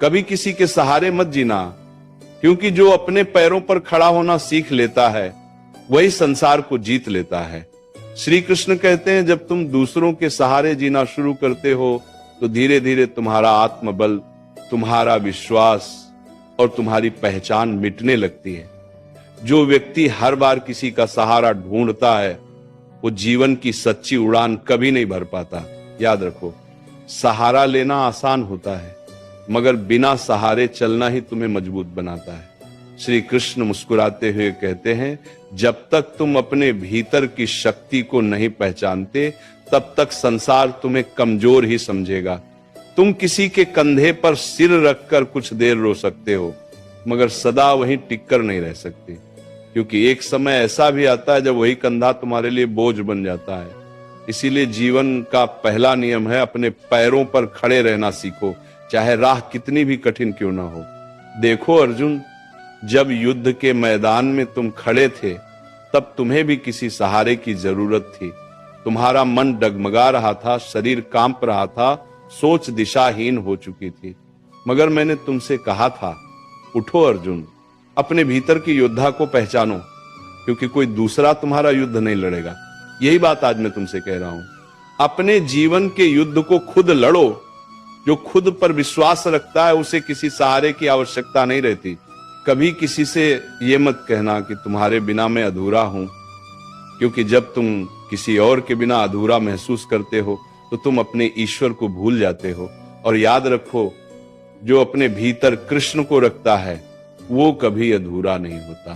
कभी किसी के सहारे मत जीना, क्योंकि जो अपने पैरों पर खड़ा होना सीख लेता है वही संसार को जीत लेता है। श्री कृष्ण कहते हैं, जब तुम दूसरों के सहारे जीना शुरू करते हो तो धीरे धीरे तुम्हारा आत्मबल, तुम्हारा विश्वास और तुम्हारी पहचान मिटने लगती है। जो व्यक्ति हर बार किसी का सहारा ढूंढता है वो जीवन की सच्ची उड़ान कभी नहीं भर पाता। याद रखो, सहारा लेना आसान होता है, मगर बिना सहारे चलना ही तुम्हें मजबूत बनाता है। श्री कृष्ण मुस्कुराते हुए कहते हैं, जब तक तुम अपने भीतर की शक्ति को नहीं पहचानते तब तक संसार तुम्हें कमजोर ही समझेगा। तुम किसी के कंधे पर सिर रखकर कुछ देर रो सकते हो, मगर सदा वहीं टिककर नहीं रह सकते, क्योंकि एक समय ऐसा भी आता है जब वही कंधा तुम्हारे लिए बोझ बन जाता है। इसीलिए जीवन का पहला नियम है, अपने पैरों पर खड़े रहना सीखो, चाहे राह कितनी भी कठिन क्यों ना हो। देखो अर्जुन, जब युद्ध के मैदान में तुम खड़े थे तब तुम्हें भी किसी सहारे की जरूरत थी। तुम्हारा मन डगमगा रहा था, शरीर कांप रहा था, सोच दिशाहीन हो चुकी थी, मगर मैंने तुमसे कहा था, उठो अर्जुन, अपने भीतर की योद्धा को पहचानो, क्योंकि कोई दूसरा तुम्हारा युद्ध नहीं लड़ेगा। यही बात आज मैं तुमसे कह रहा हूं। अपने जीवन के युद्ध को खुद लड़ो। जो खुद पर विश्वास रखता है उसे किसी सहारे की आवश्यकता नहीं रहती। कभी किसी से ये मत कहना कि तुम्हारे बिना मैं अधूरा हूं, क्योंकि जब तुम किसी और के बिना अधूरा महसूस करते हो तो तुम अपने ईश्वर को भूल जाते हो। और याद रखो, जो अपने भीतर कृष्ण को रखता है वो कभी अधूरा नहीं होता।